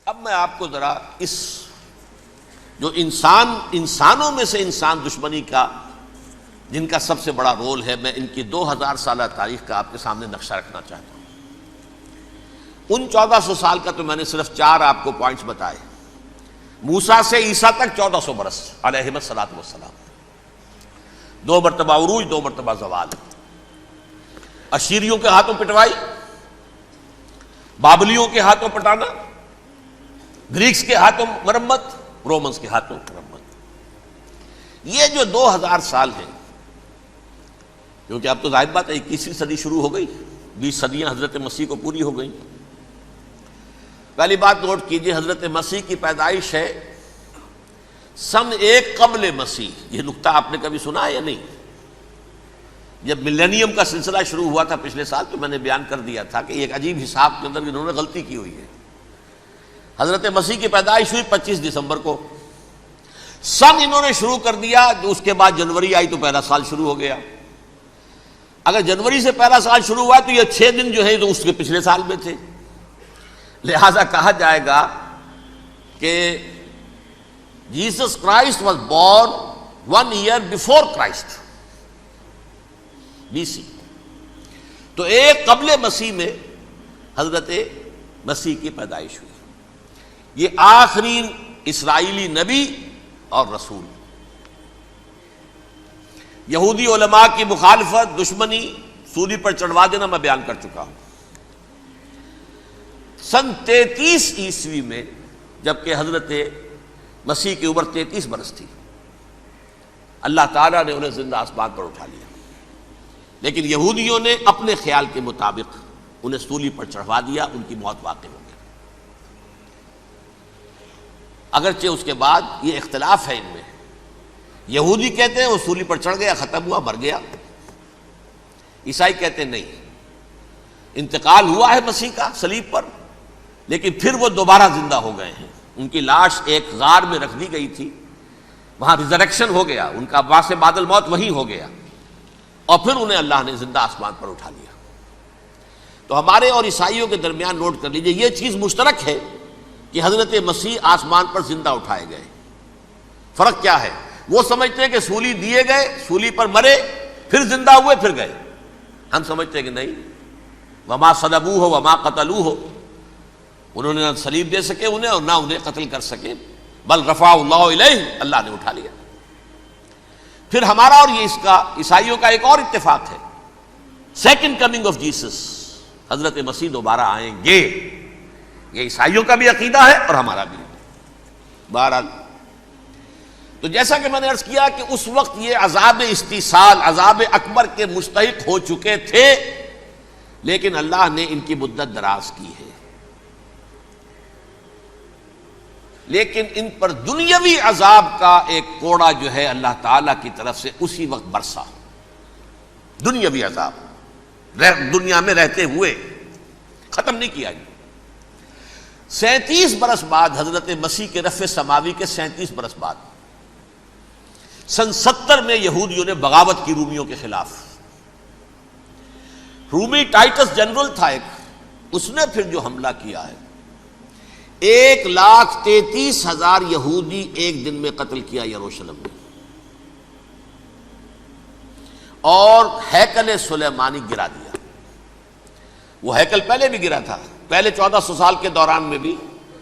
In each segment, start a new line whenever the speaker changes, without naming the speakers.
اب میں آپ کو ذرا اس جو انسانوں میں سے انسان دشمنی کا جن کا سب سے بڑا رول ہے، میں ان کی 2000 سالہ تاریخ کا آپ کے سامنے نقشہ رکھنا چاہتا ہوں۔ ان 1400 سال کا تو میں نے صرف 4 آپ کو پوائنٹس بتائے۔ موسیٰ سے عیسیٰ تک 1400 برس علیہ الصلوۃ والسلام، 2 مرتبہ عروج، 2 مرتبہ زوال، اشیریوں کے ہاتھوں پٹوائی، بابلیوں کے ہاتھوں پٹانا، گریکس کے ہاتھوں مرمت، رومنس کے ہاتھوں مرمت۔ یہ جو 2000 سال ہیں، کیونکہ اب تو ظاہر بات ہے 21ویں صدی شروع ہو گئی، 20 صدیاں حضرت مسیح کو پوری ہو گئی۔ پہلی بات نوٹ کیجئے، حضرت مسیح کی پیدائش ہے سن 1 قبل مسیح۔ یہ نقطہ آپ نے کبھی سنا ہے یا نہیں؟ جب ملینیم کا سلسلہ شروع ہوا تھا پچھلے سال، تو میں نے بیان کر دیا تھا کہ ایک عجیب حساب کے اندر انہوں نے غلطی کی ہوئی ہے۔ حضرت مسیح کی پیدائش ہوئی 25 دسمبر کو، سن انہوں نے شروع کر دیا، اس کے بعد جنوری آئی تو پہلا سال شروع ہو گیا۔ اگر جنوری سے پہلا سال شروع ہوا تو یہ 6 دن جو ہیں تو اس کے پچھلے سال میں تھے، لہذا کہا جائے گا کہ Jesus Christ was born 1 year before Christ, BC۔ تو 1 قبل مسیح میں حضرت مسیح کی پیدائش ہوئی۔ یہ آخری اسرائیلی نبی اور رسول۔ یہودی علماء کی مخالفت، دشمنی، سولی پر چڑھوا دینا میں بیان کر چکا ہوں۔ سن 33 عیسوی میں، جبکہ حضرت مسیح کی عمر 33 برس تھی، اللہ تعالیٰ نے انہیں زندہ آسمان پر اٹھا لیا، لیکن یہودیوں نے اپنے خیال کے مطابق انہیں سولی پر چڑھوا دیا، ان کی موت واقع ہو گئی۔ اگرچہ اس کے بعد یہ اختلاف ہے ان میں، یہودی کہتے ہیں وہ سولی پر چڑھ گیا، ختم ہوا، مر گیا۔ عیسائی کہتے ہیں نہیں، انتقال ہوا ہے مسیح کا صلیب پر، لیکن پھر وہ دوبارہ زندہ ہو گئے ہیں۔ ان کی لاش ایک غار میں رکھ دی گئی تھی، وہاں ریزریکشن ہو گیا، ان کا باعث بعد الموت وہیں ہو گیا، اور پھر انہیں اللہ نے زندہ آسمان پر اٹھا لیا۔ تو ہمارے اور عیسائیوں کے درمیان نوٹ کر لیجئے، یہ چیز مشترک ہے کہ حضرت مسیح آسمان پر زندہ اٹھائے گئے۔ فرق کیا ہے؟ وہ سمجھتے ہیں کہ سولی دیے گئے، سولی پر مرے، پھر زندہ ہوئے، پھر گئے۔ ہم سمجھتے ہیں کہ نہیں، وما صلبوہ وما قتلوہ، انہوں نے نہ صلیب دے سکے انہیں اور نہ انہیں قتل کر سکے، بل رفعہ اللہ الیہ، اللہ نے اٹھا لیا۔ پھر ہمارا اور یہ اس کا عیسائیوں کا ایک اور اتفاق ہے، سیکنڈ کمنگ آف جیسس، حضرت مسیح دوبارہ آئیں گے۔ یہ عیسائیوں کا بھی عقیدہ ہے اور ہمارا بھی۔ بہرحال تو جیسا کہ میں نے عرض کیا کہ اس وقت یہ عذاب استیصال، عذاب اکبر کے مستحق ہو چکے تھے، لیکن اللہ نے ان کی مدت دراز کی ہے۔ لیکن ان پر دنیاوی عذاب کا ایک کوڑا جو ہے اللہ تعالیٰ کی طرف سے اسی وقت برسا، دنیاوی عذاب دنیا میں رہتے ہوئے ختم نہیں کیا گیا۔ 37 برس بعد، حضرت مسیح کے رفع سماوی کے 37 برس بعد، سن 70 میں یہودیوں نے بغاوت کی رومیوں کے خلاف۔ رومی ٹائٹس جنرل تھا ایک، اس نے پھر جو حملہ کیا ہے، 1,33,000 یہودی ایک دن میں قتل کیا یروشلم میں، اور ہیکل سلیمانی گرا دیا۔ وہ ہیکل پہلے بھی گرا تھا، پہلے 1400 سال کے دوران میں بھی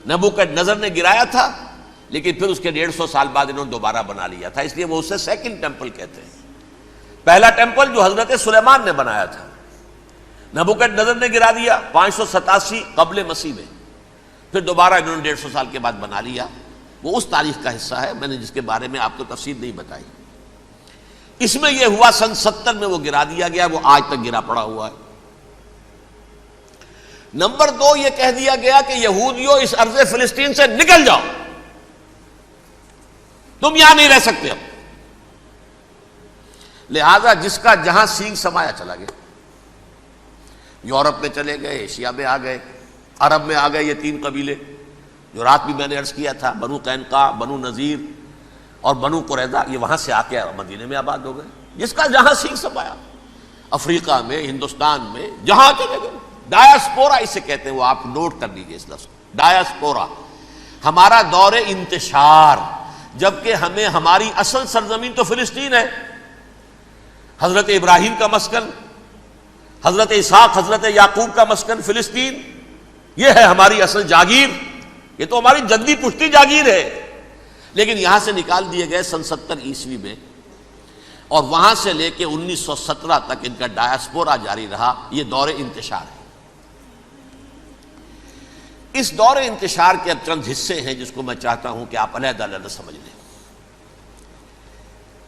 نبوکڈنضر نے گرایا تھا، لیکن پھر اس کے 150 سال بعد انہوں نے دوبارہ بنا لیا تھا، اس لیے وہ اسے سیکنڈ ٹیمپل کہتے ہیں۔ پہلا ٹیمپل جو حضرت سلیمان نے بنایا تھا، نبوکڈنضر نے گرا دیا 587 قبل مسیح میں، پھر دوبارہ انہوں نے 150 سال کے بعد بنا لیا۔ وہ اس تاریخ کا حصہ ہے، میں نے جس کے بارے میں آپ کو تفصیل نہیں بتائی۔ اس میں یہ ہوا سن 70 میں وہ گرا دیا گیا، وہ آج تک گرا پڑا ہوا ہے۔ نمبر 2، یہ کہہ دیا گیا کہ یہودیوں اس ارض فلسطین سے نکل جاؤ، تم یہاں نہیں رہ سکتے اب۔ لہذا جس کا جہاں سینگ سمایا چلا گیا، یورپ میں چلے گئے، ایشیا میں آ گئے، عرب میں آ گئے۔ یہ 3 قبیلے جو رات بھی میں نے عرض کیا تھا، بنو قینقاع، بنو نذیر اور بنو قریظہ، یہ وہاں سے آ کے مدینے میں آباد ہو گئے۔ جس کا جہاں سینگ سمایا، افریقہ میں، ہندوستان میں، جہاں چلے گئے۔ ڈایاسپورا اسے کہتے ہیں، وہ آپ نوٹ کر لیجئے اس لفظ کو، ڈایاسپورا، ہمارا دور انتشار، جبکہ ہمیں ہماری اصل سرزمین تو فلسطین ہے، حضرت ابراہیم کا مسکن، حضرت اسحاق حضرت یعقوب کا مسکن فلسطین، یہ ہے ہماری اصل جاگیر، یہ تو ہماری جدی پشتی جاگیر ہے، لیکن یہاں سے نکال دیے گئے سن 70 عیسوی میں، اور وہاں سے لے کے 1917 تک ان کا ڈایاسپورا جاری رہا۔ یہ دور انتشار ہے۔ اس دور انتشار کے اب چند حصے ہیں جس کو میں چاہتا ہوں کہ آپ علیحدہ علیحدہ سمجھ لیں۔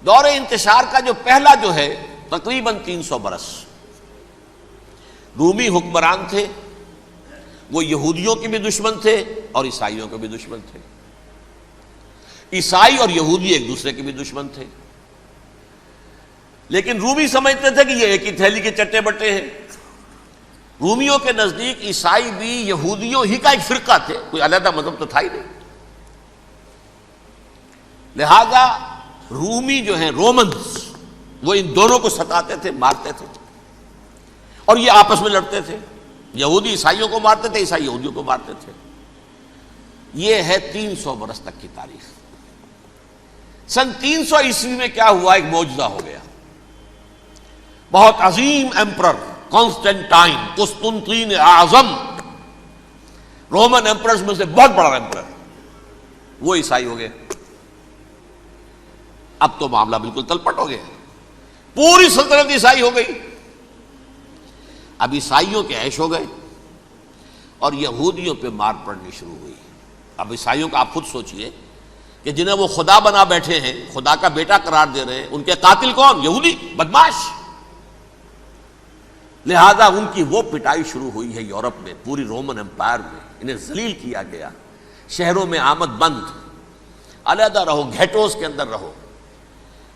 دور انتشار کا جو پہلا جو ہے تقریباً 300 برس، رومی حکمران تھے، وہ یہودیوں کے بھی دشمن تھے اور عیسائیوں کے بھی دشمن تھے، عیسائی اور یہودی ایک دوسرے کے بھی دشمن تھے، لیکن رومی سمجھتے تھے کہ یہ ایک ہی تھیلی کے چٹے بٹے ہیں۔ رومیوں کے نزدیک عیسائی بھی یہودیوں ہی کا ایک فرقہ تھے، کوئی علیحدہ مذہب تو تھا ہی نہیں، لہذا رومی جو ہیں رومنز وہ ان دونوں کو ستاتے تھے، مارتے تھے، اور یہ آپس میں لڑتے تھے، یہودی عیسائیوں کو مارتے تھے، عیسائی یہودیوں کو مارتے تھے۔ یہ ہے 300 برس تک کی تاریخ۔ سن 300 عیسوی میں کیا ہوا؟ ایک معجزہ ہو گیا۔ بہت عظیم ایمپرر کانسٹینٹائن، قسطنطین اعظم، رومن ایمپررز میں سے بہت بڑا ایمپرر، وہ عیسائی ہو گئے۔ اب تو معاملہ بالکل تلپٹ ہو گیا، پوری سلطنت عیسائی ہو گئی۔ اب عیسائیوں کے عیش ہو گئے اور یہودیوں پہ مار پڑنی شروع ہوئی۔ اب عیسائیوں کا آپ خود سوچئے کہ جنہیں وہ خدا بنا بیٹھے ہیں، خدا کا بیٹا قرار دے رہے ہیں، ان کے قاتل کون؟ یہودی بدماش۔ لہذا ان کی وہ پٹائی شروع ہوئی ہے یورپ میں، پوری رومن امپائر میں، انہیں ذلیل کیا گیا، شہروں میں آمد بند، علیحدہ رہو، گھیٹوز کے اندر رہو۔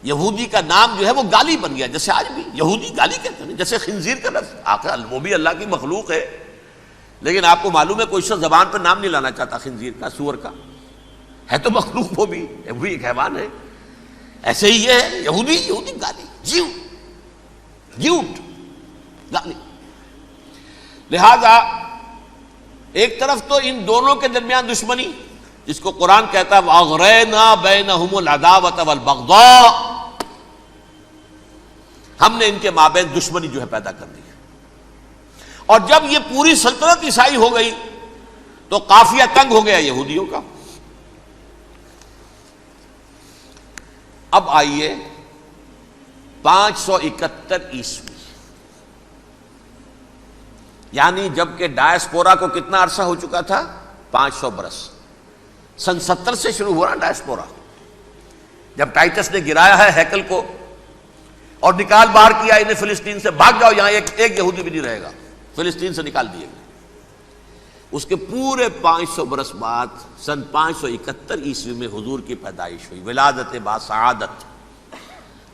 یہودی کا نام جو ہے وہ گالی بن گیا، جیسے آج بھی یہودی گالی کہتے ہیں، جیسے خنزیر کا لفظ، آخر وہ بھی اللہ کی مخلوق ہے، لیکن آپ کو معلوم ہے کوئی شخص زبان پر نام نہیں لانا چاہتا خنزیر کا، سور کا، ہے تو مخلوق، وہ بھی ایک حیوان ہے۔ ایسے ہی یہ ہے یہودی گالی، جیوٹ گالی۔ لہذا ایک طرف تو ان دونوں کے درمیان دشمنی، جس کو قرآن کہتا ہے وَأَغْرَيْنَا بَيْنَهُمُ الْعَدَاوَةَ وَالْبَغْضَاءَ، ہم نے ان کے مابین دشمنی جو ہے پیدا کر دی۔ اور جب یہ پوری سلطنت عیسائی ہو گئی تو قافیہ تنگ ہو گیا یہودیوں کا۔ اب آئیے 571 عیسوی، یعنی جب کہ ڈایاسپورا کو کتنا عرصہ ہو چکا تھا؟ 500 برس۔ سن 70 سے شروع ہوا ڈایاسپورا، جب ٹائٹس نے گرایا ہے ہیکل کو اور نکال باہر کیا انہیں فلسطین سے، بھاگ جاؤ، یہاں ایک یہودی بھی نہیں رہے گا، فلسطین سے نکال دیے گئے۔ اس کے پورے 500 برس بعد سن 571 عیسوی میں حضور کی پیدائش ہوئی، ولادت باسعادت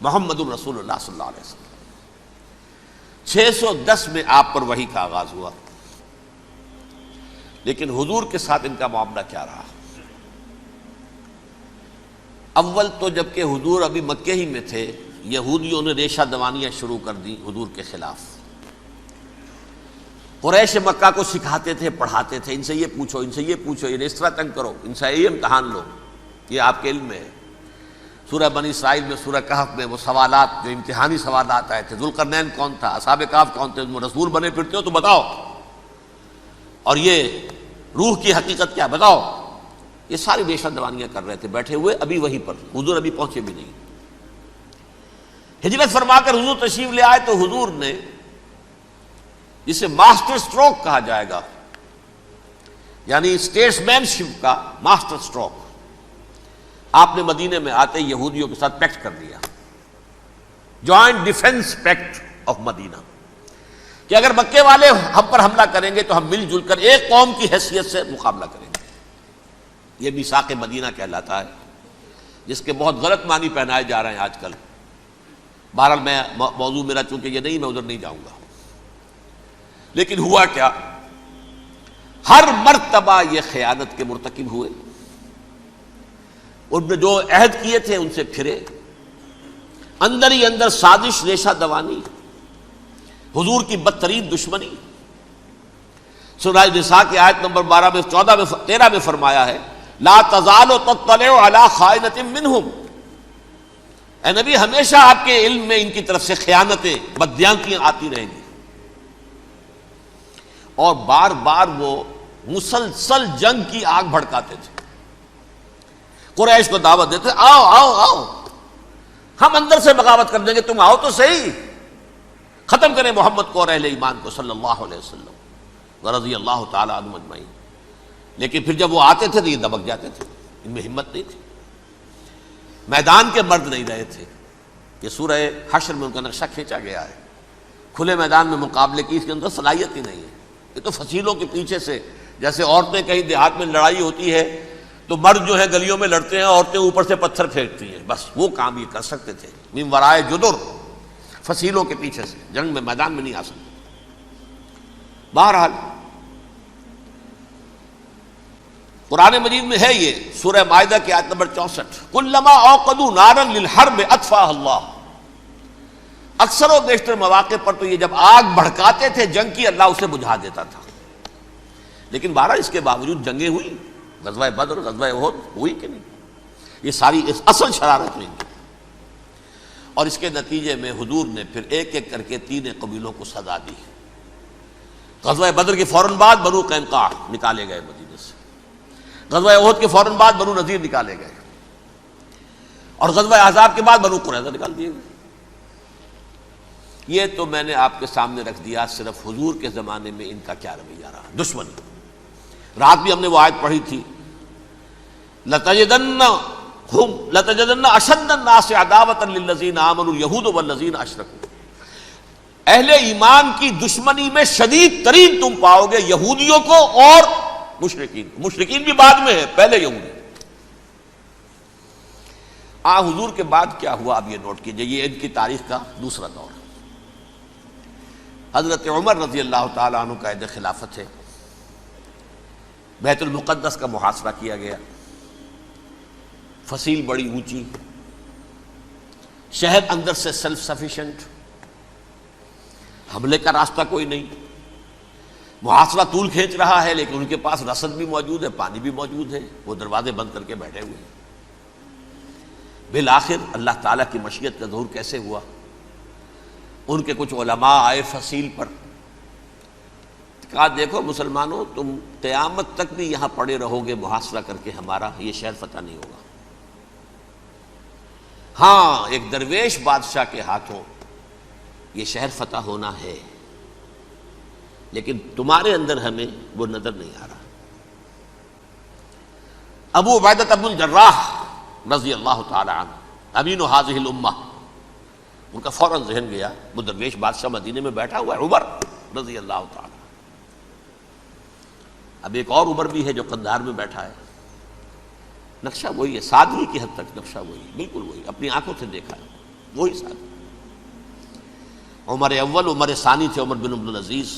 محمد الرسول اللہ صلی اللہ علیہ وسلم۔ 610 میں آپ پر وحی کا آغاز ہوا، لیکن حضور کے ساتھ ان کا معاملہ کیا رہا؟ اول تو جب کہ حضور ابھی مکے ہی میں تھے، یہودیوں نے ریشہ دوانیاں شروع کر دی حضور کے خلاف۔ قریش مکہ کو سکھاتے تھے، پڑھاتے تھے، ان سے یہ پوچھو، ان سے یہ پوچھو، انہیں اس طرح تنگ کرو، ان سے یہ امتحان لو، یہ آپ کے علم میں ہے۔ سورہ بنی اسرائیل میں، سورہ کہف میں وہ سوالات جو امتحانی سوالات آئے تھے، ذوالقرنین کون تھا، اصحاب کہف کون تھے، تم رسول بنے پھرتے ہو تو بتاؤ، اور یہ روح کی حقیقت کیا بتاؤ، یہ ساری ریشہ دوانیاں کر رہے تھے بیٹھے ہوئے، ابھی وہیں پر حضور ابھی پہنچے بھی نہیں۔ ہجرت فرما کر حضور تشریف لے آئے تو حضور نے، جسے ماسٹر سٹروک کہا جائے گا، یعنی اسٹیٹس مین شپ کا ماسٹر سٹروک، آپ نے مدینے میں آتے یہودیوں کے ساتھ پیکٹ کر دیا، جوائنٹ ڈیفنس پیکٹ آف مدینہ، کہ اگر مکے والے ہم پر حملہ کریں گے تو ہم مل جل کر ایک قوم کی حیثیت سے مقابلہ کریں گے۔ یہ میثاق مدینہ کہلاتا ہے، جس کے بہت غلط معنی پہنائے جا رہے ہیں آج کل۔ بہرحال میں موضوع میرا چونکہ یہ نہیں، میں ادھر نہیں جاؤں گا، لیکن ہوا کیا؟ ہر مرتبہ یہ خیانت کے مرتکب ہوئے، ان نے جو عہد کیے تھے ان سے پھرے، اندر ہی اندر سازش، ریشہ دوانی، حضور کی بدترین دشمنی۔ سورہ نساء کی آیت نمبر 12 میں 14 میں 13 میں فرمایا ہے لا تزال تطلع علی خائنۃ منہم، اے نبی ہمیشہ آپ کے علم میں ان کی طرف سے خیانتیں، بددیانتیاں آتی رہیں گی. اور بار بار وہ مسلسل جنگ کی آگ بھڑکاتے تھے. قریش کو دعوت دیتے، آؤ آؤ آؤ، ہم اندر سے بغاوت کر دیں گے، تم آؤ تو صحیح، ختم کریں محمد کو اور اہل ایمان کو صلی اللہ علیہ وسلم ورضی اللہ تعالی عنہم اجمعین. لیکن پھر جب وہ آتے تھے تو یہ دبک جاتے تھے، ان میں ہمت نہیں تھی، میدان کے مرد نہیں رہے تھے. یہ سورہ حشر میں ان کا نقشہ کھینچا گیا ہے. کھلے میدان میں مقابلے کی اس کے اندر صلاحیت ہی نہیں ہے. یہ تو فصیلوں کے پیچھے سے، جیسے عورتیں کہیں دیہات میں لڑائی ہوتی ہے تو مرد جو ہے گلیوں میں لڑتے ہیں، عورتیں اوپر سے پتھر پھینکتی ہیں، بس وہ کام یہ کر سکتے تھے. من ورائے جدر، فصیلوں کے پیچھے سے، جنگ میں میدان میں نہیں آ سکتے. بہرحال قرآن مجید میں ہے یہ سورہ مائدہ کی آیت نمبر 64، کلما اوقدوا نارا للحرب اطفاها اللہ. اکثر و بیشتر مواقع پر تو یہ جب آگ بھڑکاتے تھے جنگ کی، اللہ اسے بجھا دیتا تھا. لیکن بہرحال اس کے باوجود جنگیں ہوئی، غزوہ بدر، غزوہ احد ہوئی کہ نہیں؟ یہ ساری اصل شرارت ہوئی. اور اس کے نتیجے میں حضور نے پھر ایک ایک کر کے 3 قبیلوں کو سزا دی. غزوہ بدر کے فوراً بعد بنو قینقاع نکالے گئے مدینے سے، غزوہ احد کے فوراً بعد بنو نذیر نکالے گئے، اور غزوہ احزاب کے بعد بنو قریظہ نکال دیے گئے. یہ تو میں نے آپ کے سامنے رکھ دیا صرف حضور کے زمانے میں ان کا کیا رویہ رہا. دشمن، رات بھی ہم نے وہ آیت پڑھی تھی، لَتَجِدَنَّ أَشَدَّ النَّاسِ عَدَاوَةً لِلَّذِينَ آمَنُوا الْيَهُودُ وَالَّذِينَ أَشْرَكُوا. اہل ایمان کی دشمنی میں شدید ترین تم پاؤ گے یہودیوں کو اور مشرکین. مشرکین بھی بعد میں ہے، پہلے یہودی. حضور کے بعد کیا ہوا اب یہ نوٹ کیجئے، یہ ان کی تاریخ کا دوسرا دور. حضرت عمر رضی اللہ تعالیٰ عنہ کا عہد خلافت ہے. بیت المقدس کا محاصرہ کیا گیا، فصیل بڑی اونچی، شہر اندر سے سیلف سفیشینٹ، حملے کا راستہ کوئی نہیں. محاصرہ طول کھینچ رہا ہے لیکن ان کے پاس رسد بھی موجود ہے، پانی بھی موجود ہے، وہ دروازے بند کر کے بیٹھے ہوئے ہیں. بالآخر اللہ تعالیٰ کی مشیت کا ظہور کیسے ہوا؟ ان کے کچھ علماء آئے فصیل پر، کہا دیکھو مسلمانوں، تم قیامت تک بھی یہاں پڑے رہو گے محاصرہ کر کے، ہمارا یہ شہر فتح نہیں ہوگا. ہاں ایک درویش بادشاہ کے ہاتھوں یہ شہر فتح ہونا ہے، لیکن تمہارے اندر ہمیں وہ نظر نہیں آ رہا. ابو عبیدہ بن الجراح رضی اللہ تعالی عنہ، امین هذه الامہ، ان کا فوراً ذہن گیا وہ درویش بادشاہ مدینے میں بیٹھا ہوا ہے عمر رضی اللہ تعالی. اب ایک اور عمر بھی ہے جو قندھار میں بیٹھا ہے. نقشہ وہی ہے، سادگی کی حد تک نقشہ وہی، بالکل وہی، اپنی آنکھوں سے دیکھا ہے وہی سادگی. عمر اول، عمر ثانی تھے عمر بن عبد العزیز.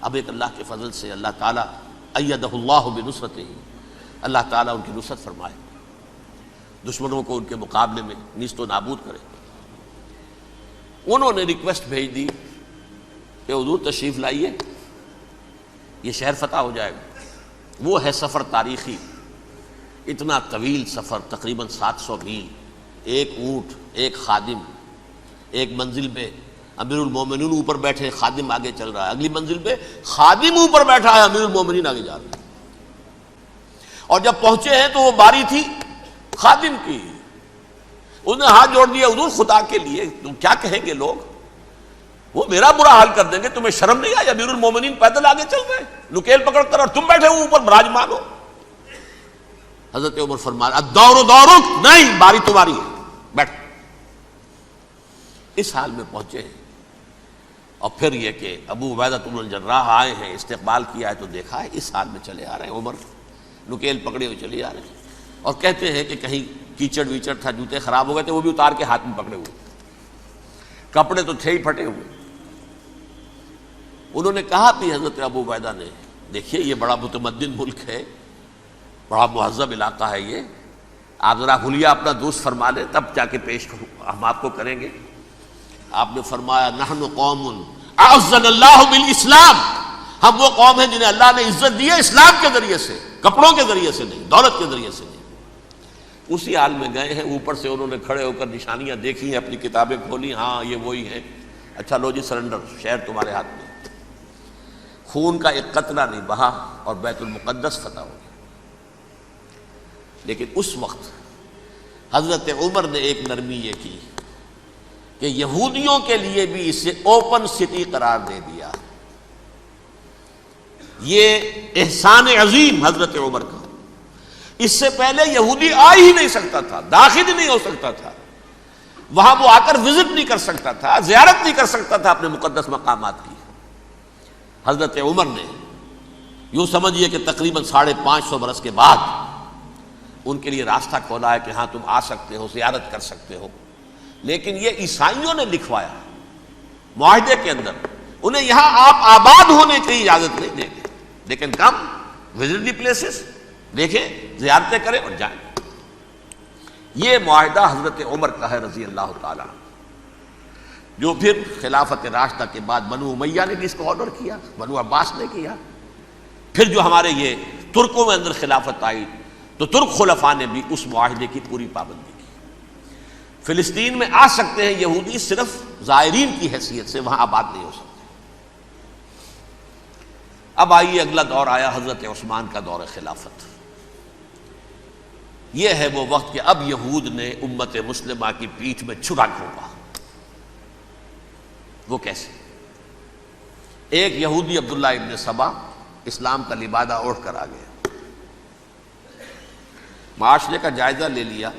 اب ایک اللہ کے فضل سے اللہ تعالیٰ ایدہ اللہ بنصرتہ، اللہ تعالیٰ ان کی نصرت فرمائے، دشمنوں کو ان کے مقابلے میں نیست و نابود کرے. انہوں نے ریکویسٹ بھیج دی کہ حضور تشریف لائیے، یہ شہر فتح ہو جائے گا. وہ ہے سفر تاریخی، اتنا طویل سفر، تقریباً 700 میل، ایک اونٹ، ایک خادم، ایک منزل پہ امیر المومنین اوپر بیٹھے، خادم آگے چل رہا ہے، اگلی منزل پہ خادم اوپر بیٹھا ہے، امیر المومنین آگے جا رہے ہیں. اور جب پہنچے ہیں تو وہ باری تھی خادم کی. انہوں نے ہاتھ جوڑ دیا، حضور خدا کے لیے تم کیا کہیں گے لوگ، وہ میرا برا حال کر دیں گے، تمہیں شرم نہیں آئی؟ امیر المومنین پیدل آگے چل رہے ہیں نکیل پکڑ کر، اور تم بیٹھے ہو اوپر براجمان ہو. حضرت عمر فرمایا الدور دورک، نہیں باری تمہاری ہے، بیٹھ. اس حال میں پہنچے ہیں. اور پھر یہ کہ ابو عبیدہ بن الجراح آئے ہیں، استقبال کیا ہے تو دیکھا ہے اس حال میں چلے آ رہے ہیں. عمر نکیل پکڑے ہوئے چلے آ رہے ہیں، اور کہتے ہیں کہ کہیں کیچڑ ویچڑ تھا، جوتے خراب ہو گئے تھے، وہ بھی اتار کے ہاتھ میں پکڑے ہوئے، کپڑے تو تھے ہی پھٹے ہوئے. انہوں نے کہا بھی حضرت ابو عبیدہ نے، دیکھیے یہ بڑا متمدن ملک ہے، بڑا مہذب علاقہ ہے یہ، آپ ذرا حلیہ اپنا دوست فرما لیں تب جا کے پیش ہم آپ کو کریں گے. آپ نے فرمایا نحن قوم اعزنا اللہ بالاسلام، ہم وہ قوم ہیں جنہیں اللہ نے عزت دی ہے اسلام کے ذریعے سے. کپڑوں کے ذریعے سے نہیں، دولت کے ذریعے سے نہیں۔ اسی حال میں گئے ہیں، اوپر سے انہوں نے کھڑے ہو کر نشانیاں دیکھی ہیں، اپنی کتابیں کھولی، ہاں یہ وہی ہیں، اچھا لو جی سرنڈر، شہر تمہارے ہاتھ میں۔ خون کا ایک قطرہ نہیں بہا اور بیت المقدس فتح ہو گیا۔ لیکن اس وقت حضرت عمر نے ایک نرمی یہ کی کہ یہودیوں کے لیے بھی اسے اوپن سٹی قرار دے دیا۔ یہ احسان عظیم حضرت عمر کا، اس سے پہلے یہودی آ ہی نہیں سکتا تھا، داخل ہی نہیں ہو سکتا تھا، وہاں وہ آ کر وزٹ نہیں کر سکتا تھا، زیارت نہیں کر سکتا تھا اپنے مقدس مقامات کی۔ حضرت عمر نے یوں سمجھیے کہ تقریباً 550 برس کے بعد ان کے لیے راستہ کھولا ہے کہ ہاں تم آ سکتے ہو، زیارت کر سکتے ہو۔ لیکن یہ عیسائیوں نے لکھوایا معاہدے کے اندر، انہیں یہاں آپ آباد ہونے کی اجازت نہیں دیں گے، لیکن کم وزٹ دی پلیسز، دیکھیں، زیارتیں کریں اور جائیں۔ یہ معاہدہ حضرت عمر کا ہے رضی اللہ تعالیٰ، جو پھر خلافت راشدہ کے بعد بنو امیہ نے بھی اس کو آرڈر کیا، بنو عباس نے کیا، پھر جو ہمارے یہ ترکوں میں اندر خلافت آئی تو ترک خلفاء نے بھی اس معاہدے کی پوری پابندی کی۔ فلسطین میں آ سکتے ہیں یہودی، صرف زائرین کی حیثیت سے، وہاں آباد نہیں ہو سکتے۔ اب آئیے اگلا دور آیا حضرت عثمان کا دور خلافت۔ یہ ہے وہ وقت کہ اب یہود نے امت مسلمہ کی پیٹھ میں چھرا گھونپا۔ وہ کیسے؟ ایک یہودی عبداللہ ابن سبا اسلام کا لبادہ اوڑھ کر آ گیا، معاشرے کا جائزہ لے لیا،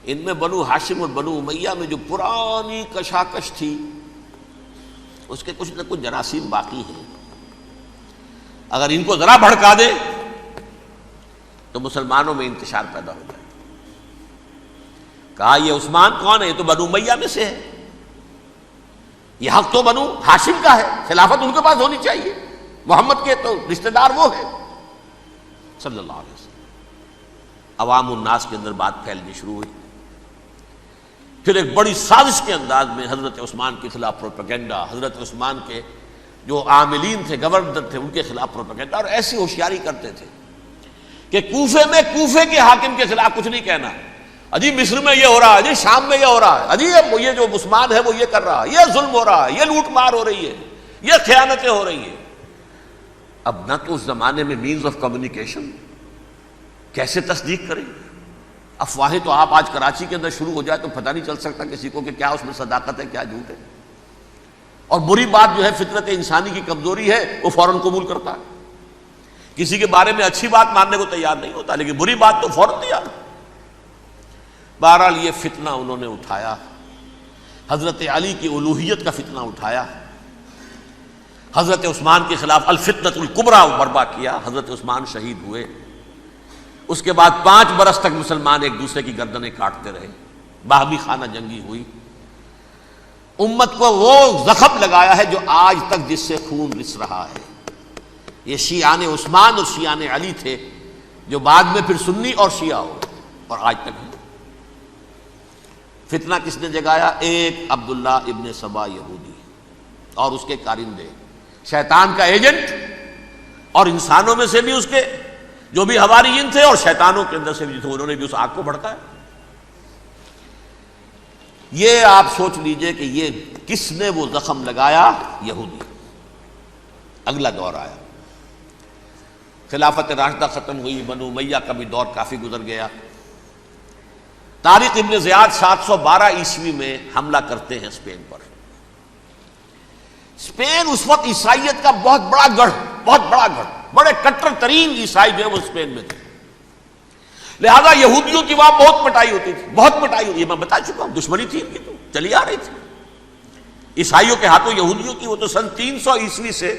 ان میں بنو ہاشم اور بنو امیہ میں جو پرانی کشاکش تھی اس کے کچھ نہ کچھ جراثیم باقی ہیں، اگر ان کو ذرا بھڑکا دے تو مسلمانوں میں انتشار پیدا ہو جائے۔ کہا یہ عثمان کون ہے؟ یہ تو بنو امیہ میں سے ہے، یہ حق تو بنو ہاشم کا ہے، خلافت ان کے پاس ہونی چاہیے، محمد کے تو رشتہ دار وہ ہے صلی اللہ علیہ وسلم۔ عوام الناس کے اندر بات پھیلنی شروع ہوئی، پھر ایک بڑی سازش کے انداز میں حضرت عثمان کے خلاف پروپیگنڈا، حضرت عثمان کے جو عاملین تھے، گورنر تھے، ان کے خلاف پروپیگنڈا، اور ایسی ہوشیاری کرتے تھے کہ کوفے میں کوفے کے حاکم کے خلاف کچھ نہیں کہنا، اجی مصر میں یہ ہو رہا ہے، اجی شام میں یہ ہو رہا ہے، اجی یہ جو عثمان ہے وہ یہ کر رہا ہے، یہ ظلم ہو رہا ہے، یہ لوٹ مار ہو رہی ہے، یہ خیانتیں ہو رہی ہیں۔ اب نہ تو اس زمانے میں مینز آف کمیونیکیشن، کیسے تصدیق کریں؟ افواہیں تو آپ آج کراچی کے اندر شروع ہو جائے تو پتہ نہیں چل سکتا کسی کو کہ کیا اس میں صداقت ہے کیا جھوٹ ہے، اور بری بات جو ہے فطرت انسانی کی کمزوری ہے وہ فوراً قبول کرتا ہے، کسی کے بارے میں اچھی بات ماننے کو تیار نہیں ہوتا لیکن بری بات تو فوراً تیار۔ بہرحال یہ فتنہ انہوں نے اٹھایا، حضرت علی کی الوہیت کا فتنہ اٹھایا، حضرت عثمان کے خلاف الفتنۃ الکبریٰ برپا کیا، حضرت عثمان شہید ہوئے۔ اس کے بعد 5 برس تک مسلمان ایک دوسرے کی گردنیں کاٹتے رہے، باہمی خانہ جنگی ہوئی، امت کو وہ زخم لگایا ہے جو آج تک جس سے خون رس رہا ہے۔ یہ شیعان عثمان اور شیعان علی تھے جو بعد میں پھر سنی اور شیعہ ہو اور آج تک ہے۔ فتنہ کس نے جگایا؟ ایک عبداللہ ابن سبا یہودی اور اس کے کارندے، شیطان کا ایجنٹ، اور انسانوں میں سے بھی اس کے جو بھی حواریین تھے اور شیطانوں کے اندر سے بھی تھے، انہوں نے بھی اس آگ کو بھڑکایا۔ یہ آپ سوچ لیجئے کہ یہ کس نے وہ زخم لگایا؟ یہودی۔ اگلا دور آیا، خلافت راشدہ ختم ہوئی، بنو امیہ کا بھی دور کافی گزر گیا۔ طارق ابن زیاد 712 عیسوی میں حملہ کرتے ہیں اسپین پر۔ اسپین اس وقت عیسائیت کا بہت بڑا گڑھ، بڑے کٹر ترین عیسائی جو ہے وہ اسپین میں تھے، لہذا یہودیوں کی وہاں بہت پٹائی ہوتی تھی، بہت پٹائی ہوتی، یہ میں بتا چکا ہوں، دشمنی تھی ان کی تو چلی آ رہی تھی عیسائیوں کے ہاتھوں یہودیوں کی۔ وہ تو سن 300 عیسوی سے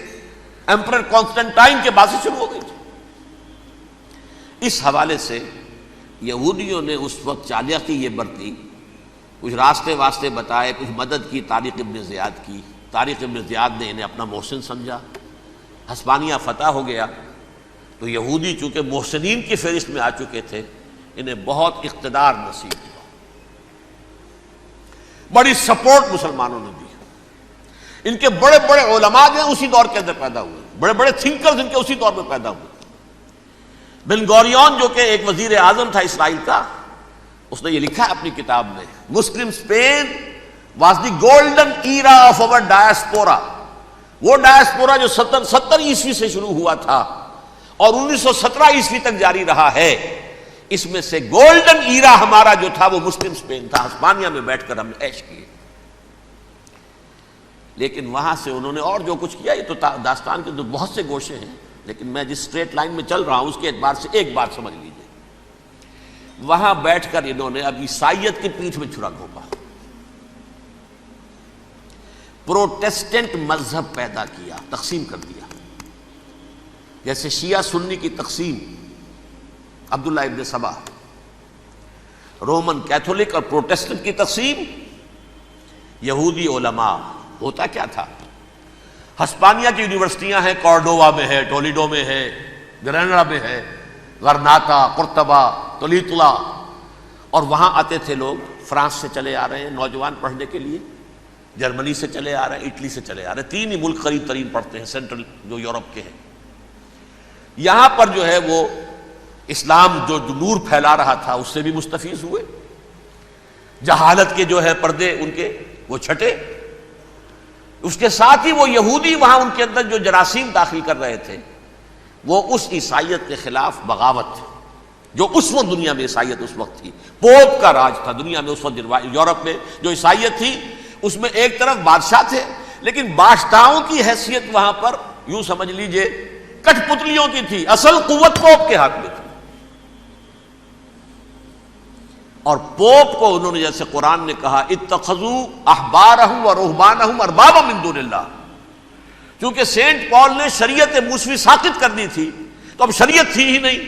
ایمپرر کانسٹنٹائن کے بعد سے شروع ہو گئی تھی۔ اس حوالے سے یہودیوں نے اس وقت چالاکی یہ برتی، کچھ راستے واسطے بتائے، کچھ مدد کی طارق ابن زیاد کی۔ طارق ابن زیاد نے انہیں اپنا محسن سمجھا، ہسپانیہ فتح ہو گیا تو یہودی چونکہ محسنین کی فہرست میں آ چکے تھے، انہیں بہت اقتدار نصیب ہوا، بڑی سپورٹ مسلمانوں نے دی۔ ان کے بڑے بڑے علماء جو ہیں اسی دور کے اندر پیدا ہوئے، بڑے بڑے تھنکرز ان کے اسی دور میں پیدا ہوئے۔ بن گوریون جو کہ ایک وزیر اعظم تھا اسرائیل کا، اس نے یہ لکھا ہے اپنی کتاب میں، Muslim Spain was the golden era of our diaspora. وہ ڈائسپورا جو 70 عیسوی سے شروع ہوا تھا اور 1917 عیسوی تک جاری رہا ہے، اس میں سے گولڈن ایرا ہمارا جو تھا وہ مسلم اسپین تھا. ہسپانیہ میں بیٹھ کر ہم نے عیش کیے. لیکن وہاں سے انہوں نے اور جو کچھ کیا، یہ تو داستان کے بہت سے گوشے ہیں، لیکن میں جس اسٹریٹ لائن میں چل رہا ہوں اس کے اعتبار سے ایک بات سمجھ لیجیے. وہاں بیٹھ کر انہوں نے اب عیسائیت کی پیٹھ میں چھرا گھونپا، پروٹیسٹنٹ مذہب پیدا کیا، تقسیم کر دیا. جیسے شیعہ سنی کی تقسیم، عبداللہ ابن سبا، رومن کیتھولک اور پروٹیسٹنٹ کی تقسیم، یہودی علماء. ہوتا کیا تھا؟ ہسپانیہ کی یونیورسٹیاں ہیں، کارڈووا میں ہے، ٹولیڈو میں ہے، گریناڈا میں ہے، غرناطہ، قرطبہ، تولیتلا، اور وہاں آتے تھے لوگ. فرانس سے چلے آ رہے ہیں نوجوان پڑھنے کے لیے، جرمنی سے چلے آ رہے ہیں، اٹلی سے چلے آ رہے ہیں. 3 ہی ملک قریب ترین پڑھتے ہیں سینٹرل جو یورپ کے ہیں. یہاں پر جو ہے وہ اسلام جو نور پھیلا رہا تھا اس سے بھی مستفیض ہوئے. جہالت کے جو ہے پردے ان کے وہ چھٹے. اس کے ساتھ ہی وہ یہودی وہاں ان کے اندر جو جراثیم داخل کر رہے تھے، وہ اس عیسائیت کے خلاف بغاوت جو اس وقت دنیا میں عیسائیت اس وقت تھی. پوپ کا راج تھا دنیا میں اس وقت. یورپ میں جو عیسائیت تھی اس میں ایک طرف بادشاہ تھے، لیکن بادشاہوں کی حیثیت وہاں پر یوں سمجھ لیجئے کٹھ پتلیوں کی تھی. اصل قوت پوپ کے ہاتھ میں تھی. اور پوپ کو انہوں نے جیسے قرآن نے کہا اتخذوا احبارهم ورهبانهم اربابا من دون اللہ، چونکہ سینٹ پال نے شریعت موسوی ساقط کر دی تھی تو اب شریعت تھی ہی نہیں.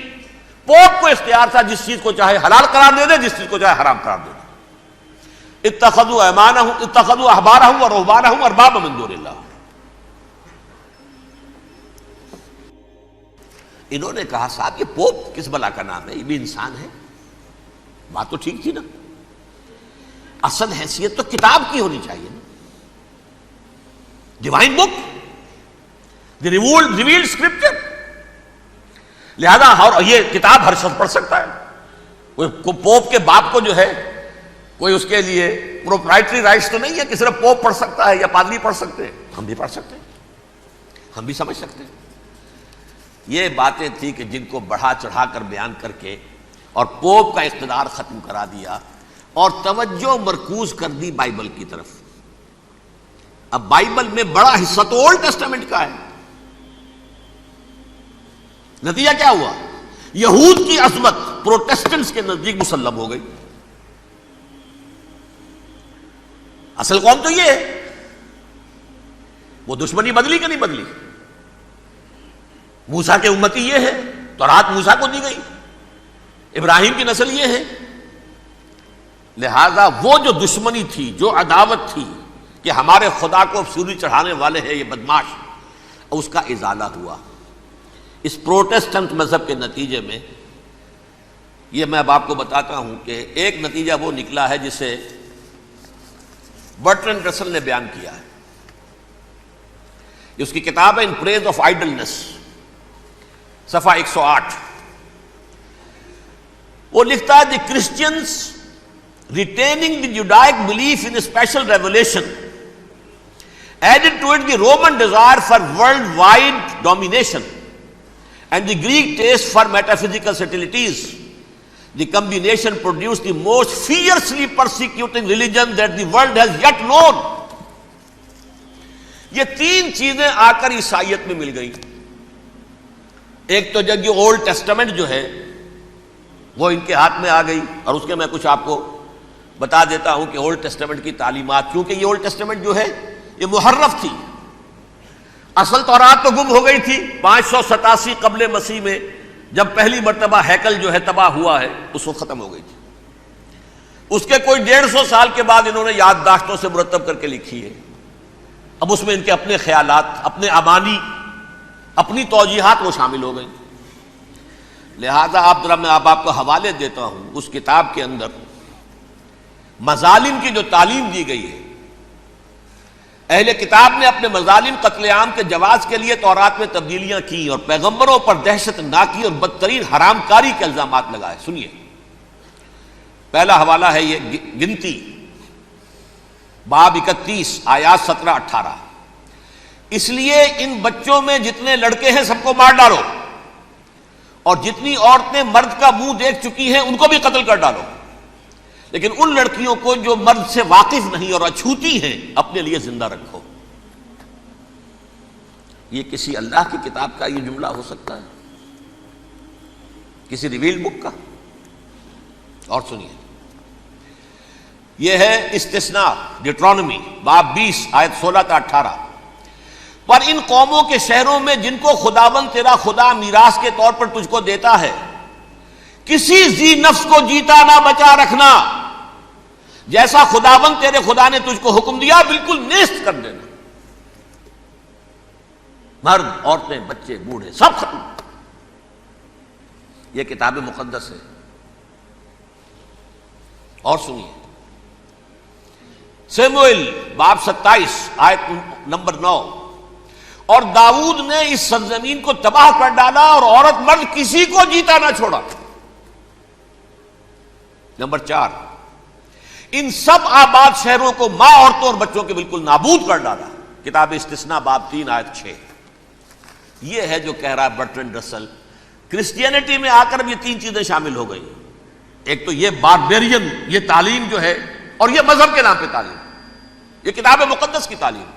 پوپ کو اختیار تھا جس چیز کو چاہے حلال قرار دے دے، جس چیز کو چاہے حرام قرار دے دے. اتخذوا احبارهم ورهبانهم اربابا من دون اللہ. انہوں نے کہا صاحب یہ پوپ کس بلا کا نام ہے، یہ بھی انسان ہے. بات تو ٹھیک تھی نا، اصل حیثیت تو کتاب کی ہونی چاہیے نا، ڈیوائن بک، دی ریویلڈ اسکرپچر. لہذا اور یہ کتاب ہر شخص پڑھ سکتا ہے. کوئی پوپ کے باپ کو جو ہے کوئی اس کے لیے پروپرائٹری رائٹس تو نہیں ہے کہ صرف پوپ پڑھ سکتا ہے یا پادری پڑھ سکتے ہیں. ہم بھی پڑھ سکتے ہیں، ہم بھی سمجھ سکتے ہیں. یہ باتیں تھی کہ جن کو بڑھا چڑھا کر بیان کر کے اور پوپ کا اقتدار ختم کرا دیا اور توجہ مرکوز کر دی بائبل کی طرف. اب بائبل میں بڑا حصہ تو اولڈ ٹیسٹامنٹ کا ہے. نتیجہ کیا ہوا؟ یہود کی عظمت پروٹیسٹنٹس کے نزدیک مسلم ہو گئی. اصل قوم تو یہ ہے. وہ دشمنی بدلی کہ نہیں بدلی؟ موسیٰ کے امتی یہ ہے، تورات موسیٰ کو دی گئی، ابراہیم کی نسل یہ ہے. لہذا وہ جو دشمنی تھی، جو عداوت تھی کہ ہمارے خدا کو سولی چڑھانے والے ہیں یہ بدماش، اس کا ازالہ ہوا اس پروٹیسٹنٹ مذہب کے نتیجے میں. یہ میں اب آپ کو بتاتا ہوں کہ ایک نتیجہ وہ نکلا ہے جسے برٹرنڈ رسل نے بیان کیا ہے. اس کی کتاب ہے ان پریز آف آئیڈلنس، صفحہ 108. وہ لکھتا ہے the Christians retaining the Judaic belief in special revelation added to it the Roman desire for worldwide domination and the Greek taste for metaphysical subtleties. The combination produced the most fiercely persecuting religion that the world has yet known. یہ 3 چیزیں آ کر عیسائیت میں مل گئی. ایک تو جب یہ اولڈ ٹیسٹامنٹ جو ہے وہ ان کے ہاتھ میں آ گئی، اور اس کے میں کچھ آپ کو بتا دیتا ہوں کہ اولڈ ٹیسٹامنٹ کی تعلیمات، کیونکہ یہ اولڈ ٹیسٹامنٹ جو ہے یہ محرف تھی. اصل تورات تو گم ہو گئی تھی 587 قبل مسیح میں، جب پہلی مرتبہ ہیکل جو ہے تباہ ہوا ہے، اس وقت ختم ہو گئی تھی. اس کے کوئی 150 سال کے بعد انہوں نے یادداشتوں سے مرتب کر کے لکھی ہے. اب اس میں ان کے اپنے خیالات، اپنے امانی، اپنی توجیحات وہ شامل ہو گئی. لہذا میں آپ کو حوالے دیتا ہوں اس کتاب کے اندر مظالم کی جو تعلیم دی گئی ہے. اہل کتاب نے اپنے مظالم قتل عام کے جواز کے لیے تورات میں تبدیلیاں کی اور پیغمبروں پر دہشت ناکی اور بدترین حرام کاری کے الزامات لگائے. سنیے، پہلا حوالہ ہے یہ گنتی باب 31 آیات 17-18. اس لیے ان بچوں میں جتنے لڑکے ہیں سب کو مار ڈالو، اور جتنی عورتیں مرد کا منہ دیکھ چکی ہیں ان کو بھی قتل کر ڈالو، لیکن ان لڑکیوں کو جو مرد سے واقف نہیں اور اچھوتی ہیں اپنے لیے زندہ رکھو. یہ کسی اللہ کی کتاب کا یہ جملہ ہو سکتا ہے؟ کسی ریویل بک کا؟ اور سنیے، یہ ہے استثناء ڈیٹرانومی باب 20 آیت 16-18. پر ان قوموں کے شہروں میں جن کو خداوند تیرا خدا میراث کے طور پر تجھ کو دیتا ہے، کسی ذی نفس کو جیتا نہ بچا رکھنا، جیسا خداوند تیرے خدا نے تجھ کو حکم دیا بالکل نیست کر دینا. مرد، عورتیں، بچے، بوڑھے سب ختم. یہ کتاب مقدس ہے. اور سنیے، سیموئیل باب 27 آیت نمبر 9. اور داؤد نے اس سرزمین کو تباہ کر ڈالا اور عورت مرد کسی کو جیتا نہ چھوڑا. نمبر 4، ان سب آباد شہروں کو ماں، عورتوں اور بچوں کے بالکل نابود کر ڈالا. کتاب استثناء باب 3 آیت 6. یہ ہے جو کہہ رہا ہے برٹرنڈ رسل، کرسچینٹی میں آ کر اب یہ تین چیزیں شامل ہو گئی. ایک تو یہ باربیرین یہ تعلیم جو ہے، اور یہ مذہب کے نام پہ تعلیم، یہ کتاب مقدس کی تعلیم.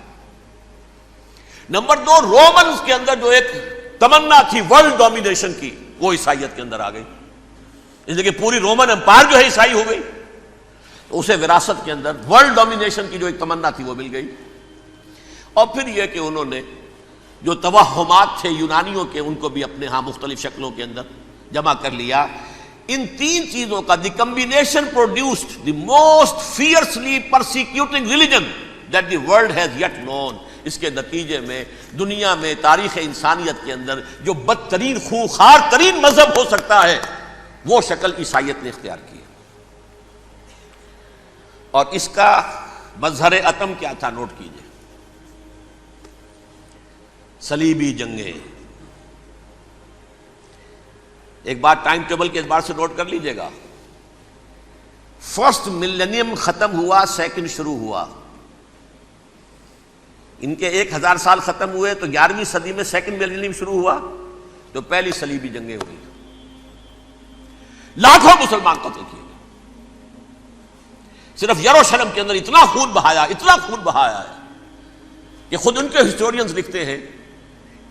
نمبر 2، رومنز کے اندر جو ایک تمنا تھی ورلڈ ڈومینیشن کی، وہ عیسائیت کے اندر آ گئی. اس لیے کہ پوری رومن امپائر جو ہے عیسائی ہو گئی، تو اسے وراثت کے اندر ورلڈ ڈومینیشن کی جو ایک تمنا تھی وہ مل گئی. اور پھر یہ کہ انہوں نے جو توہمات تھے یونانیوں کے، ان کو بھی اپنے ہاں مختلف شکلوں کے اندر جمع کر لیا. ان تین چیزوں کا the combination produced the most fiercely persecuting religion that the world has yet known. اس کے نتیجے میں دنیا میں تاریخ انسانیت کے اندر جو بدترین خونخوار ترین مذہب ہو سکتا ہے وہ شکل عیسائیت نے اختیار کی. اور اس کا مظہر عتم کیا تھا؟ نوٹ کیجئے، صلیبی جنگیں. ایک بات ٹائم ٹیبل کے اعتبار سے نوٹ کر لیجئے گا. فرسٹ ملینیم ختم ہوا، سیکنڈ شروع ہوا. ان کے 1000 سال ختم ہوئے تو 11ویں صدی میں سیکنڈ ملینیم شروع ہوا، تو پہلی صلیبی جنگیں ہوئی. لاکھوں مسلمان قتل کیے گئے. صرف یروشلم کے اندر اتنا خون بہایا ہے کہ خود ان کے ہسٹورینز لکھتے ہیں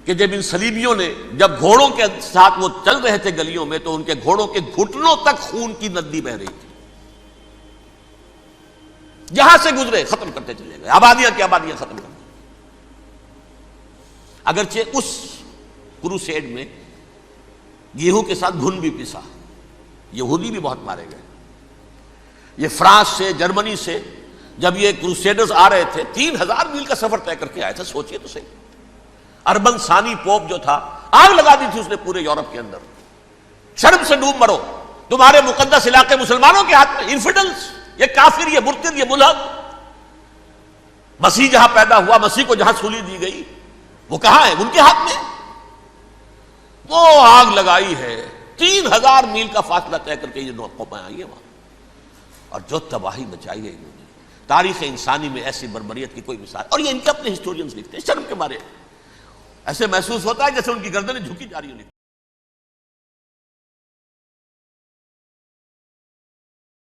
کہ جب ان صلیبیوں نے جب گھوڑوں کے ساتھ وہ چل رہے تھے گلیوں میں، تو ان کے گھوڑوں کے گھٹنوں تک خون کی ندی بہ رہی تھی. جہاں سے گزرے ختم کرتے چلے گئے، آبادیاں کی آبادیاں ختم کر دی. اگرچہ اس کروسیڈ میں گیہوں کے ساتھ گھن بھی پسا، یہودی بھی بہت مارے گئے. یہ فرانس سے، جرمنی سے جب یہ کروسیڈرز آ رہے تھے، 3000 میل کا سفر طے کر کے آئے تھے. سوچئے تو صحیح. اربن ثانی پوپ جو تھا، آگ لگا دی تھی اس نے پورے یورپ کے اندر. شرم سے ڈوب مرو، تمہارے مقدس علاقے مسلمانوں کے ہاتھ میں. انفیڈلز، یہ کافر، یہ مرتد، یہ ملحد. مسیح جہاں پیدا ہوا، مسیح کو جہاں سولی دی گئی، وہ کہاں ہے؟ ان کے ہاتھ میں. وہ آگ لگائی ہے، 3000 میل کا فاصلہ طے کر کے یہ قومیں آئی ہیں وہاں، اور جو تباہی مچائی ہے انہوں نے. تاریخ انسانی میں ایسی بربریت کی کوئی مثال. اور یہ ان کے اپنے ہسٹورینز لکھتے ہیں. شرم کے مارے ایسے محسوس ہوتا ہے جیسے ان کی گردنیں جھکی جا رہی ہیں.